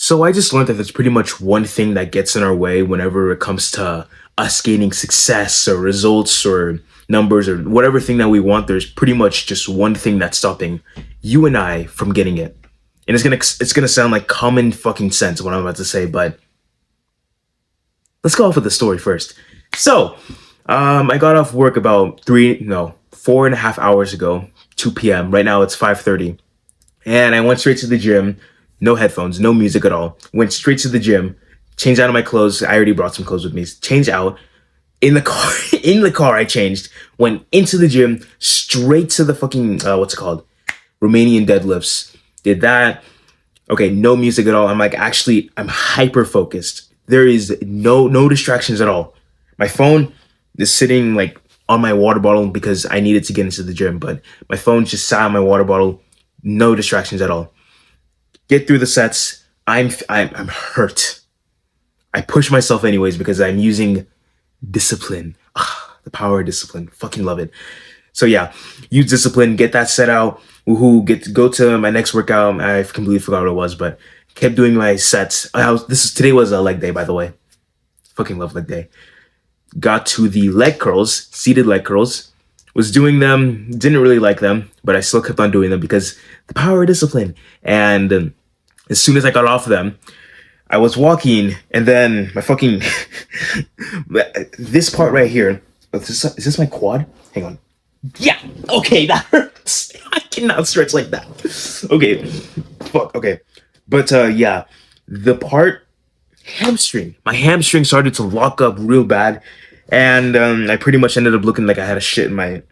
So I just learned that there's pretty much one thing that gets in our way whenever it comes to us gaining success or results or numbers or whatever thing that we want. There's pretty much just one thing that's stopping you and I from getting it. And it's gonna sound like common fucking sense what I'm about to say, but let's go off with the story first. So, I got off work about 4.5 hours ago, 2 p.m. Right now it's 5:30. And I went straight to the gym, no headphones, no music at all. Went straight to the gym, changed out of my clothes. I already brought some clothes with me. Changed out in the car. In the car, I changed. Went into the gym, straight to the fucking what's it called? Romanian deadlifts. Did that. Okay, no music at all. I'm like, actually, I'm hyper focused. There is no distractions at all. My phone is sitting like on my water bottle because I needed to get into the gym, but my phone just sat on my water bottle. No distractions at all. Get through the sets. I'm hurt. I push myself anyways because I'm using discipline. The power of discipline. Fucking love it. So yeah, use discipline. Get that set out. Woohoo! Go to my next workout. I completely forgot what it was, but kept doing my sets. Today was a leg day, by the way. Fucking love leg day. Got to the leg curls, seated leg curls. Was doing them. Didn't really like them, but I still kept on doing them because the power of discipline. And as soon as I got off of them, I was walking, and then my fucking this part right here. Is this my quad? Hang on. Yeah. Okay, that hurts. I cannot stretch like that. Okay. Fuck. Okay. But yeah, the part hamstring. My hamstring started to lock up real bad, and I pretty much ended up looking like I had a shit in my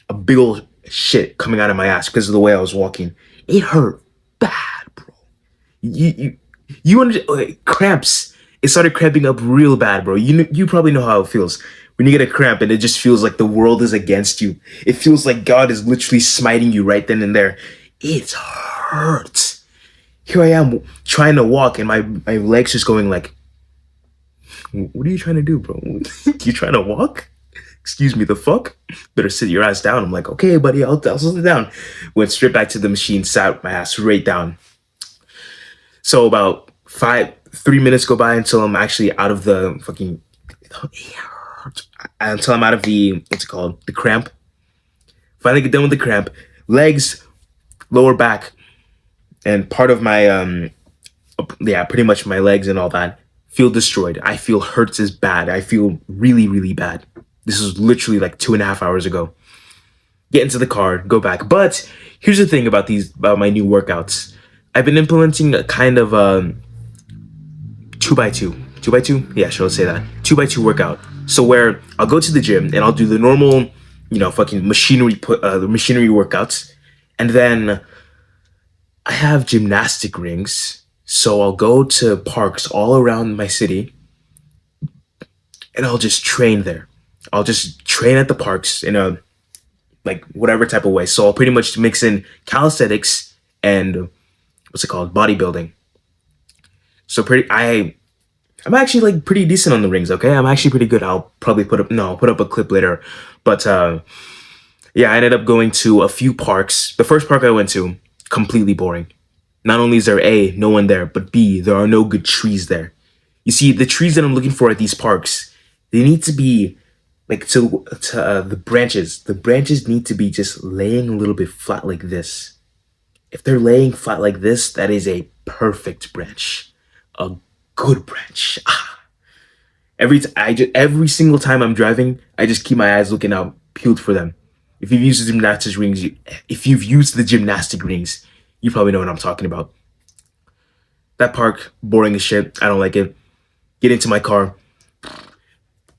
a big old shit coming out of my ass because of the way I was walking. It hurt bad, bro. You cramps. It started cramping up real bad, bro. You probably know how it feels when you get a cramp and it just feels like the world is against you. It feels like God is literally smiting you right then and there. It hurts. Here I am trying to walk and my legs just going like, what are you trying to do, bro? You trying to walk? Excuse me, the fuck? Better sit your ass down. I'm like, okay, buddy, I'll sit down. Went straight back to the machine, sat my ass right down. So about 3 minutes go by until I'm actually out of the fucking, until I'm out of the, what's it called? The cramp. Finally get done with the cramp. Legs, lower back, and part of my, pretty much my legs and all that feel destroyed. I feel hurts as bad. I feel really, really bad. This was literally like 2.5 hours ago. Get into the car, go back. But here's the thing about my new workouts. I've been implementing a kind of 2x2. 2x2? Yeah, sure, let's say that. 2x2 workout. So where I'll go to the gym and I'll do the normal, fucking machinery workouts. And then I have gymnastic rings. So I'll go to parks all around my city and I'll just train there. I'll just train at the parks in a whatever type of way. So I'll pretty much mix in calisthenics and what's it called? Bodybuilding. So I'm actually pretty decent on the rings, okay? I'm actually pretty good. I'll probably put up a clip later. But yeah, I ended up going to a few parks. The first park I went to, completely boring. Not only is there A, no one there, but B, there are no good trees there. You see, the trees that I'm looking for at these parks, they need to be the branches. The branches need to be just laying a little bit flat like this. If they're laying flat like this, that is a perfect branch. A good branch. Every single time I'm driving, I just keep my eyes looking out, peeled for them. If you've used the gymnastic rings, you probably know what I'm talking about. That park, boring as shit. I don't like it. Get into my car.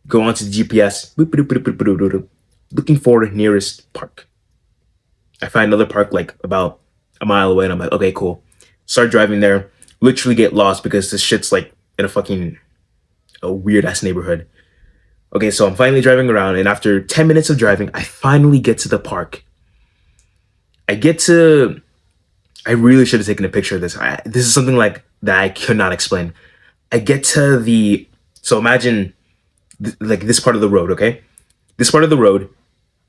Go onto the GPS. Looking for the nearest park. I find another park about a mile away and I'm like, okay, cool. Start driving there. Literally get lost because this shit's in a weird ass neighborhood. Okay, so I'm finally driving around and after 10 minutes of driving, I finally get to the park. I really should have taken a picture of this. This is something that I could not explain. I get to so imagine this part of the road, okay? This part of the road,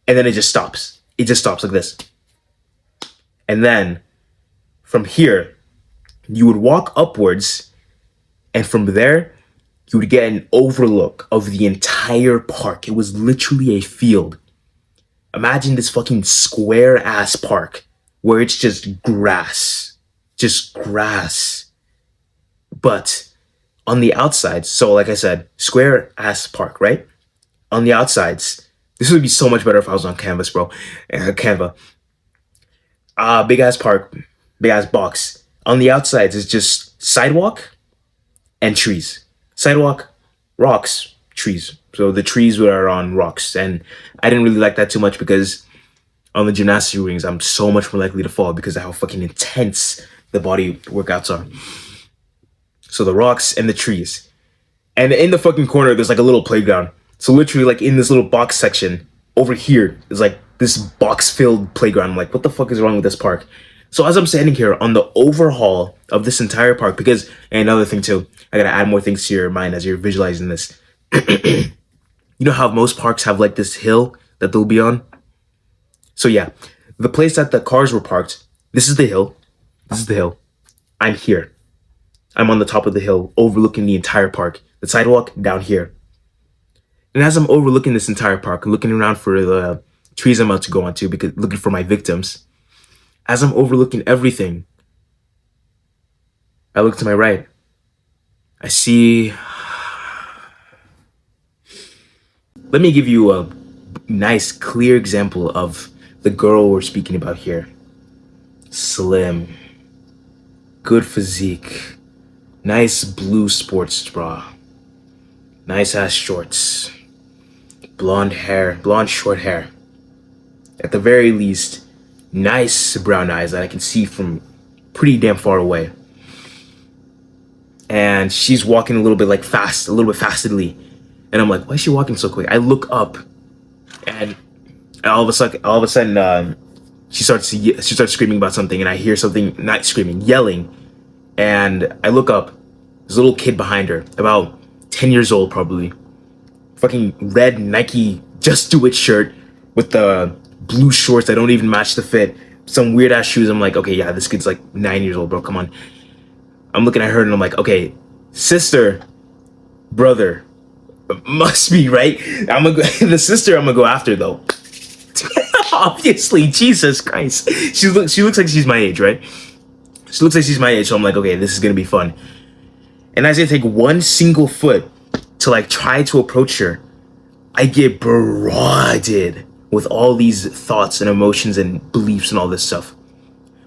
and then it just stops. It just stops like this. And then from here, You would walk upwards, and from there, you would get an overlook of the entire park. It was literally a field. Imagine this fucking square ass park where it's just grass. Just grass. But on the outsides, so like I said, square ass park, right? On the outsides, this would be so much better if I was on Canvas, bro. Canva. Big ass park, big ass box. On the outsides is just sidewalk and trees. Sidewalk, rocks, trees. So the trees were on rocks, and I didn't really like that too much because on the gymnastics rings, I'm so much more likely to fall because of how fucking intense the body workouts are. So the rocks and the trees. And in the fucking corner, there's like a little playground. So literally, like in this little box section over here, is like this box-filled playground. I'm like, what the fuck is wrong with this park? So as I'm standing here on the overhaul of this entire park, because and another thing too, I gotta add more things to your mind as you're visualizing this. You know how most parks have like this hill that they'll be on? So yeah, the place that the cars were parked, this is the hill. This is the hill. I'm here. I'm on the top of the hill, overlooking the entire park. The sidewalk down here. And as I'm overlooking this entire park, looking around for the trees I'm about to go onto, because looking for my victims, as I'm overlooking everything, I look to my right. I see. Let me give you a nice, clear example of the girl we're speaking about here. Slim, good physique, nice blue sports bra, nice ass shorts, blonde hair, blonde short hair. At the very least, nice brown eyes that I can see from pretty damn far away. And she's walking a little bit like fast, a little bit fastly. And I'm like, why is she walking so quick? I look up, and all of a sudden, she starts screaming about something, and I hear something, not screaming, yelling. And I look up. There's a little kid behind her, about 10 years old probably. Fucking red Nike Just Do It shirt with the blue shorts that don't even match the fit. Some weird ass shoes. I'm like, okay, yeah, this kid's like 9 years old, bro. Come on. I'm looking at her and I'm like, okay, sister, brother, must be right. I'm gonna go, the sister. I'm gonna go after though. Obviously, Jesus Christ. She looks like she's my age, right? She looks like she's my age, so I'm like, okay, this is gonna be fun. And as I take one single foot to like try to approach her, I get barraged with all these thoughts and emotions and beliefs and all this stuff.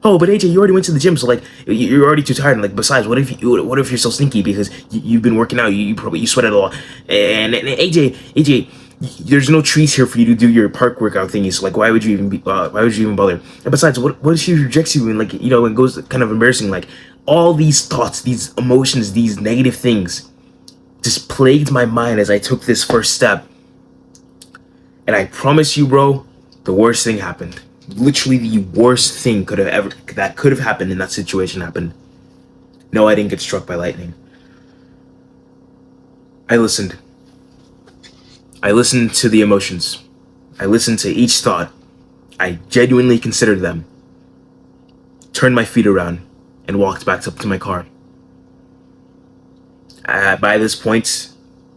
Oh, but AJ, you already went to the gym, so like you're already too tired. And like, besides, what if you're so stinky because you've been working out? You probably sweat it all. And AJ, there's no trees here for you to do your park workout thingy. So like, why would you even bother? And besides, what if she rejects you and like and goes kind of embarrassing? Like all these thoughts, these emotions, these negative things, just plagued my mind as I took this first step. And I promise you, bro, the worst thing happened. Literally the worst thing that could have happened in that situation happened. No, I didn't get struck by lightning. I listened. I listened to the emotions. I listened to each thought. I genuinely considered them. Turned my feet around and walked back up to my car. By this point,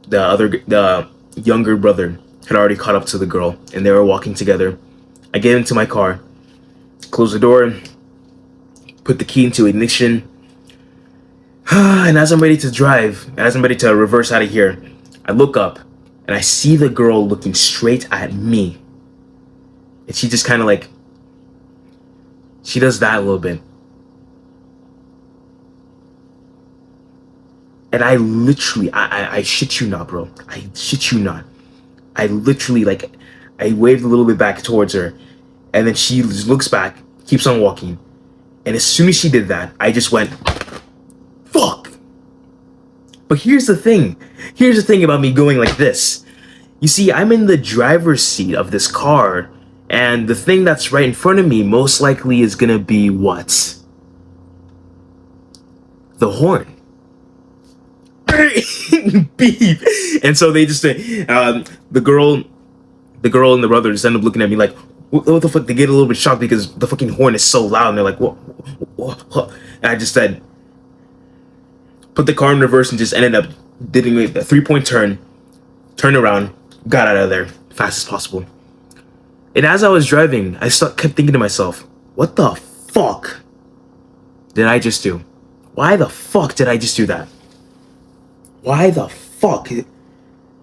the younger brother had already caught up to the girl, and they were walking together. I get into my car, close the door, put the key into ignition, and as I'm ready to reverse out of here, I look up and I see the girl looking straight at me. And she just kind of like, she does that a little bit. And I literally, I shit you not, bro. I shit you not. I literally, like, I waved a little bit back towards her, and then she just looks back, keeps on walking. And as soon as she did that, I just went, fuck. But here's the thing. Here's the thing about me going like this. You see, I'm in the driver's seat of this car, and the thing that's right in front of me most likely is gonna be what? The horn. Beep. And so they just, the girl and the brother just end up looking at me like, what the fuck? They get a little bit shocked because the fucking horn is so loud, and they're like, what? And I just said, put the car in reverse and just ended up doing a 3-point turn, turned around, got out of there fast as possible. And as I was driving, I kept thinking to myself, what the fuck did I just do? Why the fuck did I just do that? Why the fuck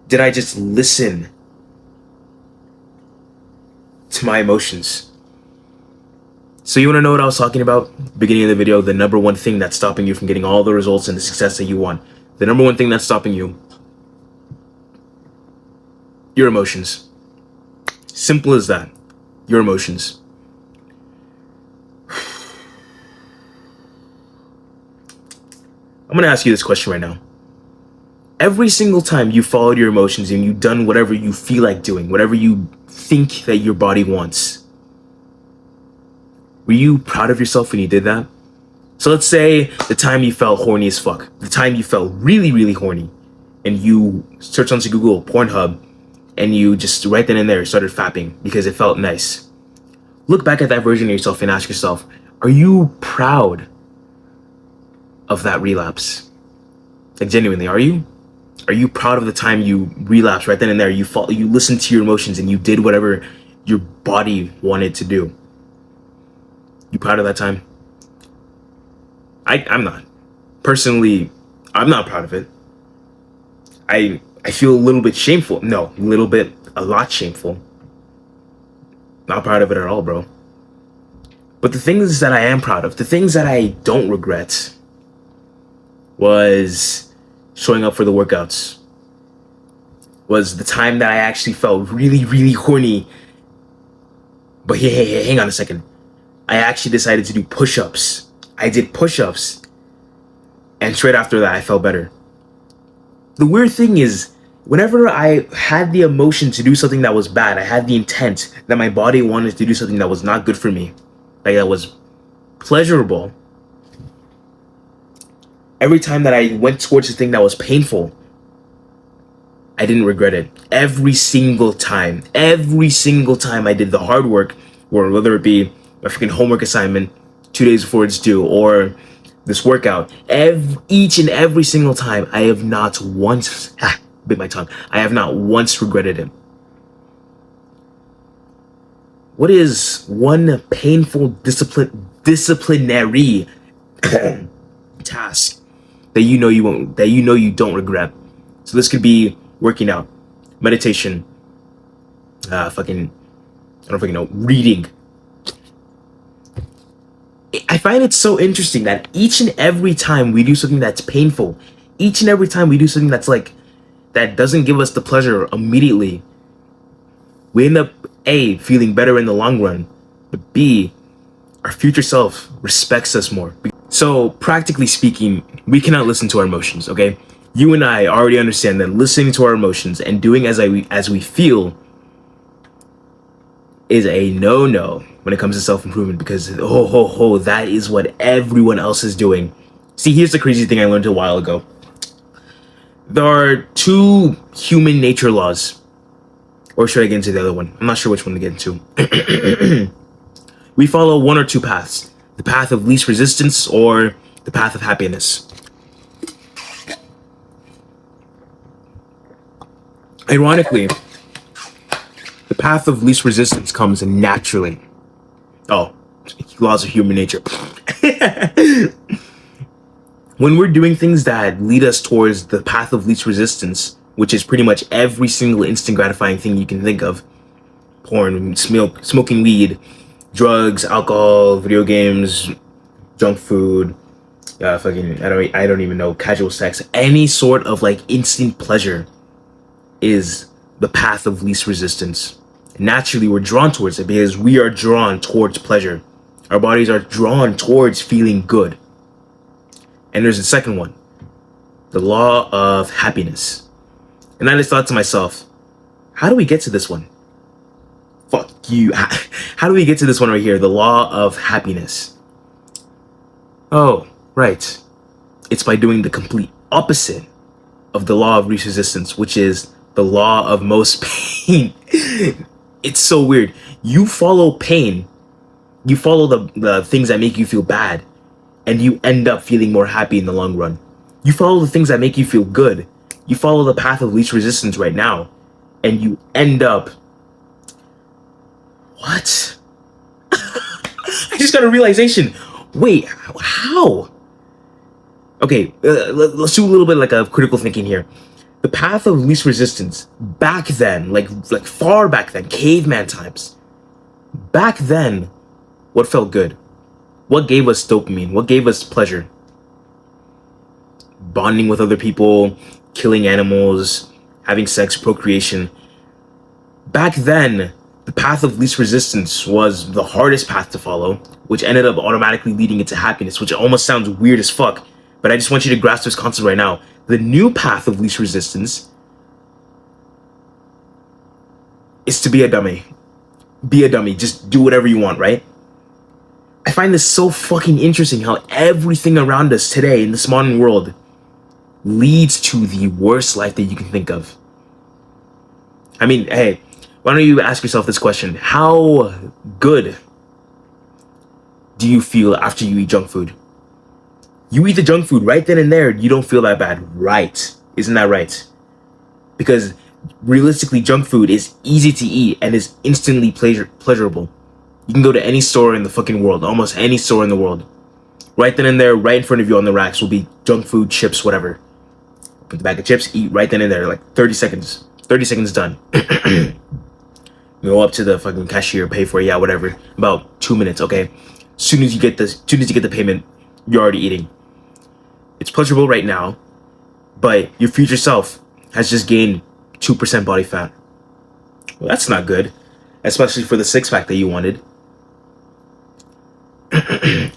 did I just listen to my emotions? So you want to know what I was talking about? Beginning of the video, the number one thing that's stopping you from getting all the results and the success that you want. The number one thing that's stopping you, your emotions. Simple as that. Your emotions. I'm going to ask you this question right now. Every single time you followed your emotions and you've done whatever you feel like doing, whatever you think that your body wants, were you proud of yourself when you did that? So let's say the time you felt horny as fuck, the time you felt really, really horny, and you searched onto Google, Pornhub, and you just right then and there started fapping because it felt nice. Look back at that version of yourself and ask yourself, are you proud of that relapse? Like, genuinely, are you? Are you proud of the time you relapsed right then and there? You listened to your emotions and you did whatever your body wanted to do. You proud of that time? I'm not. Personally, I'm not proud of it. I feel a little bit shameful. No, a lot shameful. Not proud of it at all, bro. But the things that I am proud of, the things that I don't regret, was showing up for the workouts. Was the time that I actually felt really, really horny. But hey, hang on a second. I actually decided to do push-ups. I did push-ups. And straight after that, I felt better. The weird thing is, whenever I had the emotion to do something that was bad, I had the intent that my body wanted to do something that was not good for me, like that was pleasurable. Every time that I went towards the thing that was painful, I didn't regret it. Every single time I did the hard work, or whether it be a freaking homework assignment 2 days before it's due, or this workout, each and every single time, I have not once, bit my tongue, I have not once regretted it. What is one painful disciplinary task that you know you don't regret? So this could be working out, meditation, I don't fucking know, reading. I find it so interesting that each and every time we do something that's painful, each and every time we do something that's like, that doesn't give us the pleasure immediately, we end up A, feeling better in the long run, but B, our future self respects us more. So practically speaking, we cannot listen to our emotions, okay? You and I already understand that listening to our emotions and doing as we feel is a no-no when it comes to self-improvement, because that is what everyone else is doing. See, here's the crazy thing I learned a while ago. There are 2 human nature laws. Or should I get into the other one? I'm not sure which one to get into. We follow one or 2 paths. The path of least resistance or the path of happiness. Ironically, the path of least resistance comes naturally. Oh, laws of human nature. When we're doing things that lead us towards the path of least resistance, which is pretty much every single instant gratifying thing you can think of, porn, smoking weed, drugs, alcohol, video games, junk food, I don't even know, casual sex, any sort of like instant pleasure is the path of least resistance. Naturally, we're drawn towards it because we are drawn towards pleasure. Our bodies are drawn towards feeling good. And there's the second one, the law of happiness. And I just thought to myself, how do we get to this one? Fuck you. How do we get to this one right here? The law of happiness. Oh, right. It's by doing the complete opposite of the law of least resistance, which is the law of most pain. It's so weird. You follow pain. You follow the things that make you feel bad, and you end up feeling more happy in the long run. You follow the things that make you feel good. You follow the path of least resistance right now, and you end up. What? I just got a realization. Wait, how? Okay, let's do a little bit like a critical thinking here. The path of least resistance back then, like far back then, caveman times. Back then, what felt good? What gave us dopamine? What gave us pleasure? Bonding with other people, killing animals, having sex, procreation. Back then, the path of least resistance was the hardest path to follow, which ended up automatically leading into happiness, which almost sounds weird as fuck. But I just want you to grasp this concept right now. The new path of least resistance is to be a dummy. Be a dummy. Just do whatever you want, right? I find this so fucking interesting how everything around us today in this modern world leads to the worst life that you can think of. I mean, hey, why don't you ask yourself this question? How good do you feel after you eat junk food? You eat the junk food right then and there, you don't feel that bad, right? Isn't that right? Because realistically, junk food is easy to eat and is instantly pleasurable. You can go to any store in the fucking world, almost any store in the world. Right then and there, right in front of you on the racks will be junk food, chips, whatever. Put the bag of chips, eat right then and there, like 30 seconds. 30 seconds done. You go up to the fucking cashier, pay for it, yeah, whatever. About 2 minutes, okay? Soon as you get the payment, you're already eating. It's pleasurable right now, but your future self has just gained 2% body fat. Well, that's not good, especially for the six-pack that you wanted.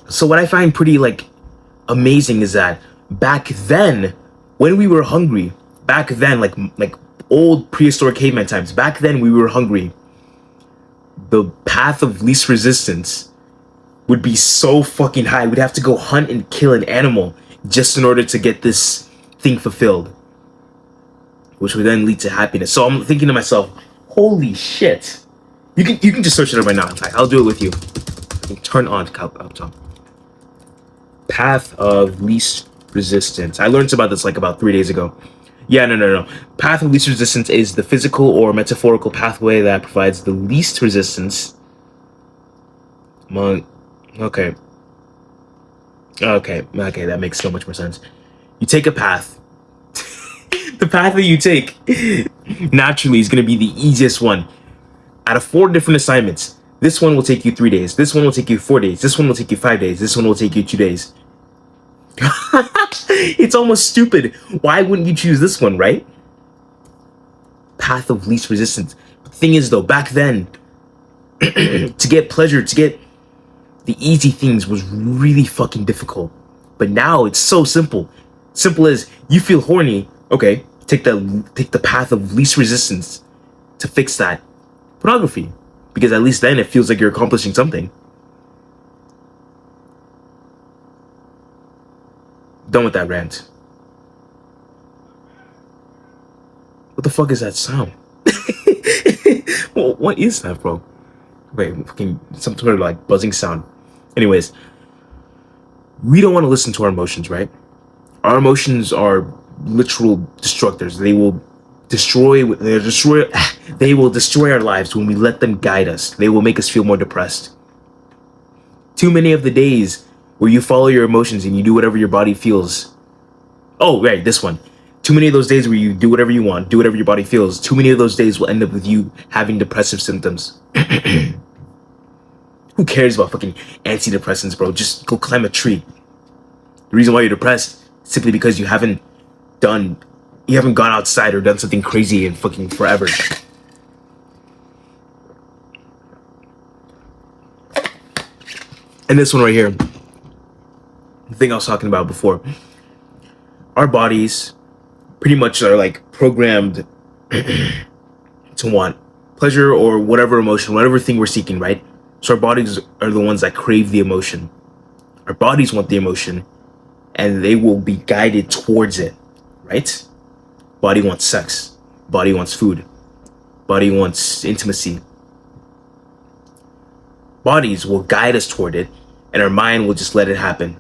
So what I find pretty amazing is that back then, when we were hungry, back then, like old prehistoric caveman times, back then we were hungry, the path of least resistance would be so fucking high. We'd have to go hunt and kill an animal just in order to get this thing fulfilled, which would then lead to happiness. So I'm thinking to myself, holy shit. You can just search it up right now. In fact, I'll do it with you. Turn on up top. Path of least resistance. I learned about this about 3 days ago. Yeah, no. Path of least resistance is the physical or metaphorical pathway that provides the least resistance. Okay, that makes so much more sense. You take a path. The path that you take naturally is going to be the easiest one. Out of 4 different assignments, this one will take you 3 days. This one will take you 4 days. This one will take you 5 days. This one will take you 2 days. It's almost stupid. Why wouldn't you choose this one, right? Path of least resistance. The thing is, though, back then, to get pleasure, to get the easy things was really fucking difficult. But now it's so simple. Simple as you feel horny. Okay, take the path of least resistance to fix that. Pornography. Because at least then it feels like you're accomplishing something. Done with that rant. What the fuck is that sound? Well, what is that, bro? Wait, fucking some sort of buzzing sound. Anyways, we don't want to listen to our emotions, right? Our emotions are literal destructors. They will destroy our lives when we let them guide us. They will make us feel more depressed. Too many of the days where you follow your emotions and you do whatever your body feels. Oh, right, this one. Too many of those days where you do whatever you want, do whatever your body feels. Too many of those days will end up with you having depressive symptoms. Who cares about fucking antidepressants, bro? Just go climb a tree. The reason why you're depressed is simply because you haven't gone outside or done something crazy in fucking forever. And this one right here, the thing I was talking about before, our bodies pretty much are programmed to want pleasure or whatever emotion, whatever thing we're seeking, right? So our bodies are the ones that crave the emotion. Our bodies want the emotion and they will be guided towards it, right? Body wants sex. Body wants food. Body wants intimacy. Bodies will guide us toward it and our mind will just let it happen.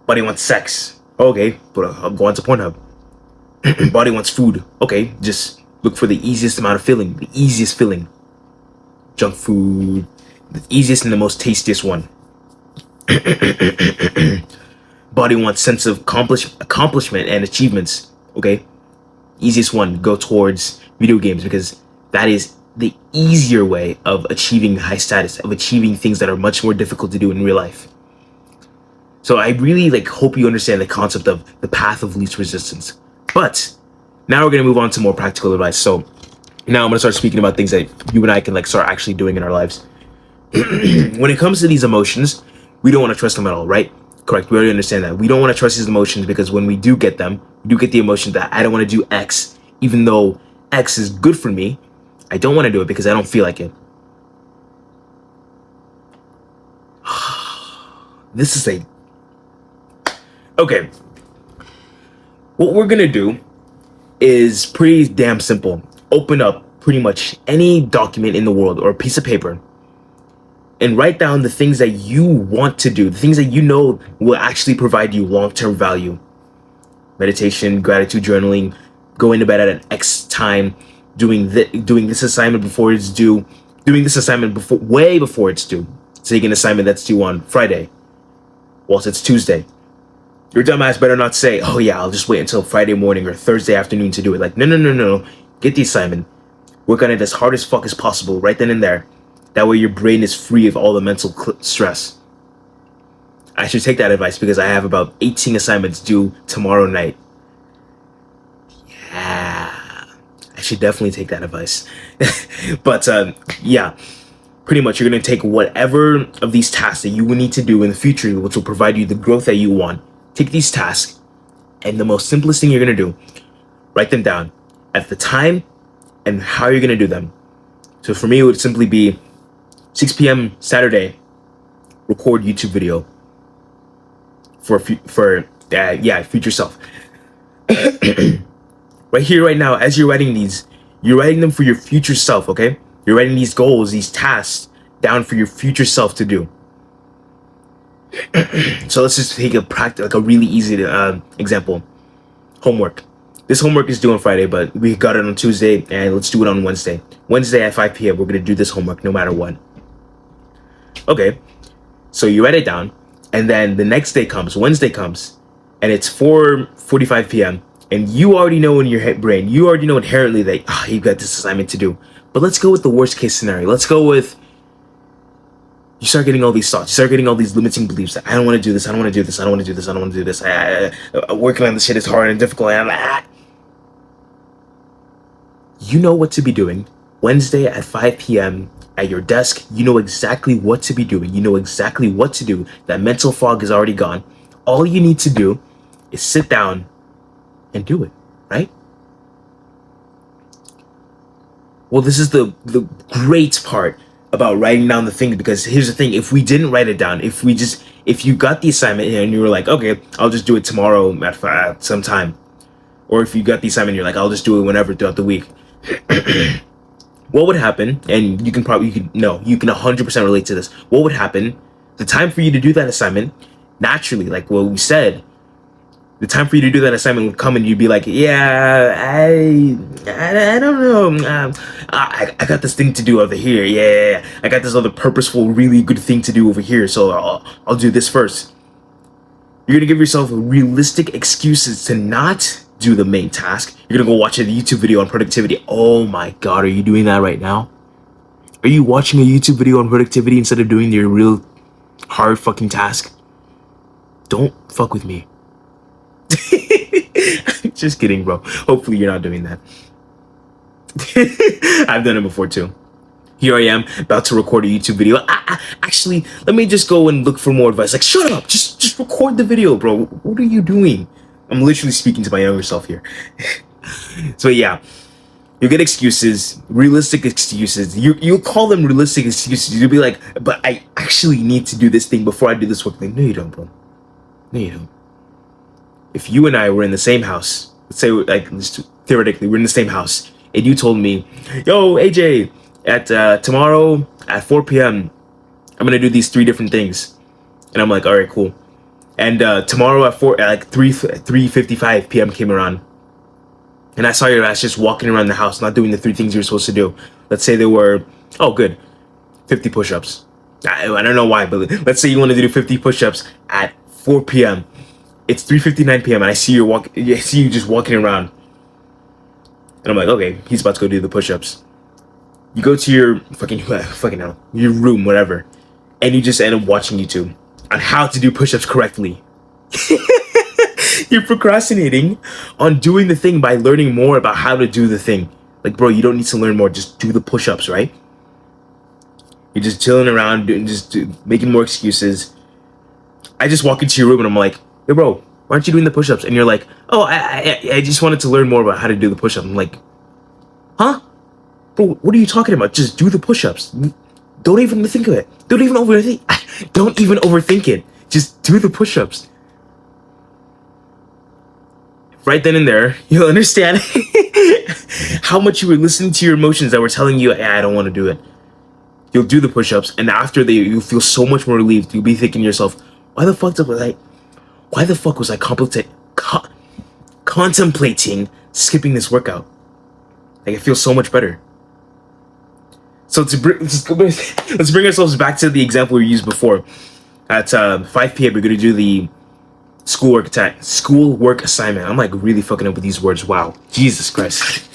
Body wants sex. Okay, but I'll go on to Pornhub. Body wants food. Okay, just look for the easiest amount of filling, the easiest filling. Junk food, the easiest and the most tastiest one. Body wants sense of accomplishment and achievements. Okay, easiest one, go towards video games, because that is the easier way of achieving high status, of achieving things that are much more difficult to do in real life. So I really hope you understand the concept of the path of least resistance. But now we're gonna move on to more practical advice. So now I'm gonna start speaking about things that you and I can start actually doing in our lives. When it comes to these emotions, we don't want to trust them at all, right? Correct. We already understand that. We don't want to trust these emotions, because when we do get them, we do get the emotion that I don't want to do X, even though X is good for me. I don't want to do it because I don't feel like it. This is okay. What we're gonna do is pretty damn simple. Open up pretty much any document in the world or a piece of paper and write down the things that you want to do, the things that you know will actually provide you long-term value. Meditation, gratitude journaling, going to bed at an X time, doing this assignment before it's due, doing this assignment way before it's due. Taking an assignment that's due on Friday, whilst it's Tuesday. Your dumbass better not say, oh yeah, I'll just wait until Friday morning or Thursday afternoon to do it. No. Get the assignment. Work on it as hard as fuck as possible right then and there. That way your brain is free of all the mental stress. I should take that advice because I have about 18 assignments due tomorrow night. Yeah, I should definitely take that advice. But yeah, pretty much you're going to take whatever of these tasks that you will need to do in the future, which will provide you the growth that you want. Take these tasks, and the most simplest thing you're going to do, write them down at the time and how you're going to do them. So for me, it would simply be 6 p.m. Saturday, record YouTube video for future self. Right here, right now, as you're writing these, you're writing them for your future self, okay? You're writing these goals, these tasks down for your future self to do. So let's just take a really easy example. Homework. This homework is due on Friday, but we got it on Tuesday, and let's do it on Wednesday. Wednesday at 5 p.m., we're going to do this homework no matter what. Okay, so you write it down, and then the next day comes, Wednesday comes, and it's 4:45 p.m., and you already know in your brain, you already know inherently that you've got this assignment to do. But let's go with the worst case scenario. Let's go with, you start getting all these thoughts, you start getting all these limiting beliefs that I don't want to do this, I don't want to do this, I don't want to do this, I don't want to do this, working on this shit is hard and difficult, You know what to be doing. Wednesday at 5 p.m. at your desk, you know exactly what to be doing. You know exactly what to do. That mental fog is already gone. All you need to do is sit down and do it, right? Well, this is the great part about writing down the thing, because here's the thing: if we didn't write it down, if you got the assignment and you were like, okay, I'll just do it tomorrow at some time, or if you got the assignment, you're like, I'll just do it whenever throughout the week. What would happen? And you can 100% relate to this. What would happen? The time for you to do that assignment, naturally, like what we said, the time for you to do that assignment would come, and you'd be like, yeah, I don't know. I got this thing to do over here. Yeah, I got this other purposeful, really good thing to do over here. So I'll do this first. You're gonna give yourself realistic excuses to not do the main task. You're gonna go watch a YouTube video on productivity. Oh my God, are you doing that right now? Are you watching a YouTube video on productivity instead of doing your real hard fucking task? Don't fuck with me. Just kidding, bro. Hopefully you're not doing that. I've done it before too. Here I am about to record a YouTube video. Actually, let me just go and look for more advice. Like, shut up, just record the video, bro. What are you doing? I'm literally speaking to my younger self here. So yeah, you get excuses, realistic excuses. You'll call them realistic excuses. You'll be like, but I actually need to do this thing before I do this work. Like, no, you don't, bro. No, you don't. If you and I were in the same house, let's say, like, theoretically, we're in the same house, and you told me, yo, AJ, at tomorrow at 4 p.m., I'm gonna do these 3 different things. And I'm like, all right, cool. And tomorrow at 3:55 p.m. came around, and I saw your ass just walking around the house, not doing the 3 things you're supposed to do. Let's say they were, oh, good, 50 push-ups. I don't know why, but let's say you want to do 50 push-ups at 4 p.m. It's 3:59 p.m. and I see you just walking around, and I'm like, okay, he's about to go do the push-ups. You go to your fucking hell, your room, whatever, and you just end up watching YouTube on how to do push-ups correctly. You're procrastinating on doing the thing by learning more about how to do the thing. Like, bro, you don't need to learn more. Just do the push-ups, right? You're just chilling around, making more excuses. I just walk into your room and I'm like, hey, bro, why aren't you doing the push-ups? And you're like, oh, I just wanted to learn more about how to do the push-ups. I'm like, huh? Bro, what are you talking about? Just do the push-ups. Don't even think of it. Don't even overthink it. Just do the push-ups. Right then and there, you'll understand how much you were listening to your emotions that were telling you, I don't want to do it. You'll do the push-ups, and after you'll feel so much more relieved. You'll be thinking to yourself, why the fuck was I contemplating skipping this workout? Like, it feels so much better. So let's bring ourselves back to the example we used before. At 5 p.m., we're going to do the schoolwork assignment. I'm like really fucking up with these words. Wow. Jesus Christ.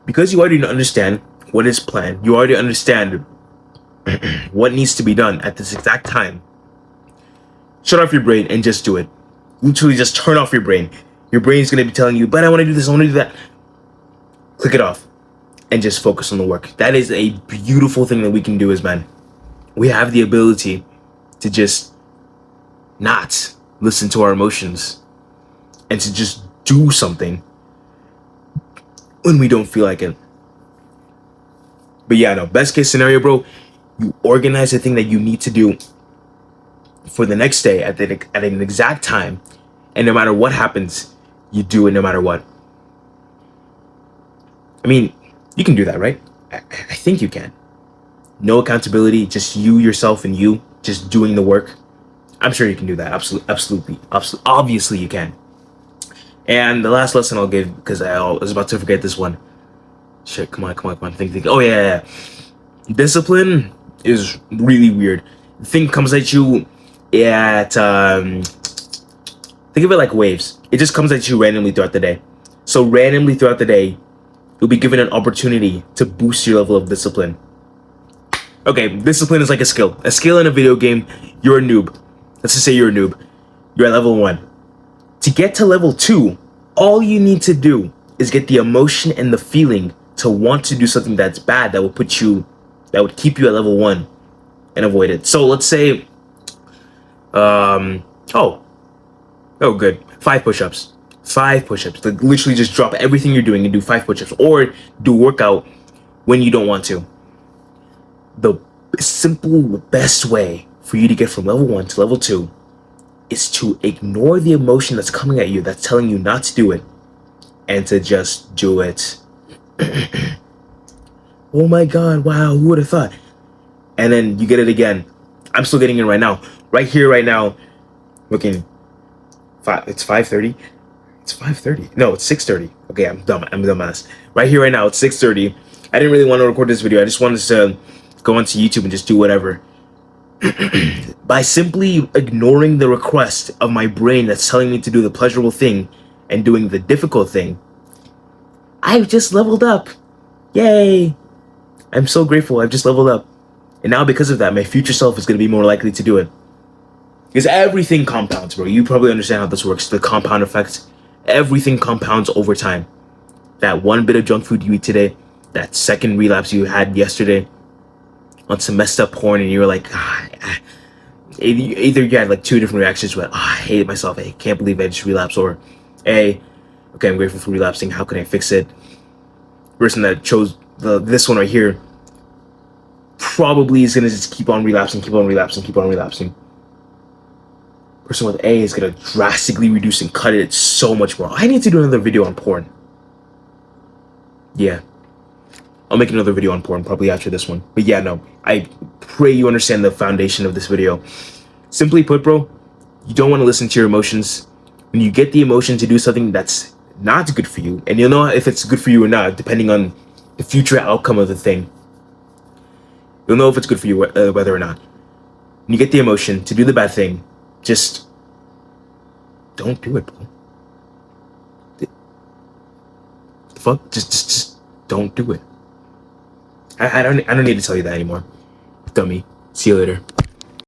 Because you already understand what is planned, you already understand what needs to be done at this exact time. Shut off your brain and just do it. Literally just turn off your brain. Your brain's going to be telling you, but I want to do this, I want to do that. Click it off and just focus on the work. That is a beautiful thing that we can do as men. We have the ability to just not listen to our emotions and to just do something when we don't feel like it. But yeah, no, best case scenario, bro, you organize the thing that you need to do for the next day at an exact time, and no matter what happens, you do it no matter what. I mean, you can do that, right? I think you can. No accountability, just you, yourself, and you just doing the work. I'm sure you can do that. Absolutely. Obviously, you can. And the last lesson I'll give, because I was about to forget this one. Shit, come on. Think. Oh, yeah. Discipline is really weird. The thing comes at you at, think of it like waves. It just comes at you randomly throughout the day. So randomly throughout the day, you'll be given an opportunity to boost your level of discipline. Okay, discipline is like a skill. A skill in a video game, you're a noob. Let's just say you're a noob. You're at level 1. To get to level 2, all you need to do is get the emotion and the feeling to want to do something that's bad that would keep you at level 1 and avoid it. So let's say, good. 5 push-ups. 5 push-ups. Like, literally just drop everything you're doing and do 5 push-ups, or do workout when you don't want to. The simple best way for you to get from level 1 to level 2 is to ignore the emotion that's coming at you, that's telling you not to do it, and to just do it. Oh my god, wow, who would have thought? And then you get it again. I'm still getting it right now. Right here, right now. Looking. It's 5:30. It's 5:30. No, it's 6:30. Okay, I'm dumb. I'm a dumbass. Right here, right now, it's 6:30. I didn't really want to record this video. I just wanted to go onto YouTube and just do whatever. By simply ignoring the request of my brain that's telling me to do the pleasurable thing and doing the difficult thing, I've just leveled up. Yay! I'm so grateful. I've just leveled up. And now because of that, my future self is going to be more likely to do it. Because everything compounds, bro. You probably understand how this works. The compound effect. Everything compounds over time. That one bit of junk food you eat today, that second relapse you had yesterday on some messed up porn, and you were like, either you had like 2 different reactions, but I hated myself. I can't believe I just relapsed. Or, okay, I'm grateful for relapsing. How can I fix it? Person that chose this one right here probably is going to just keep on relapsing. Person with A is going to drastically reduce and cut it so much more. I need to do another video on porn. Yeah. I'll make another video on porn probably after this one. But yeah, no, I pray you understand the foundation of this video. Simply put, bro, you don't want to listen to your emotions. When you get the emotion to do something that's not good for you, and you'll know if it's good for you or not, depending on the future outcome of the thing. You'll know if it's good for you, whether or not. When you get the emotion to do the bad thing, just don't do it, bro. The fuck? Just don't do it. I don't need to tell you that anymore. Dummy. See you later.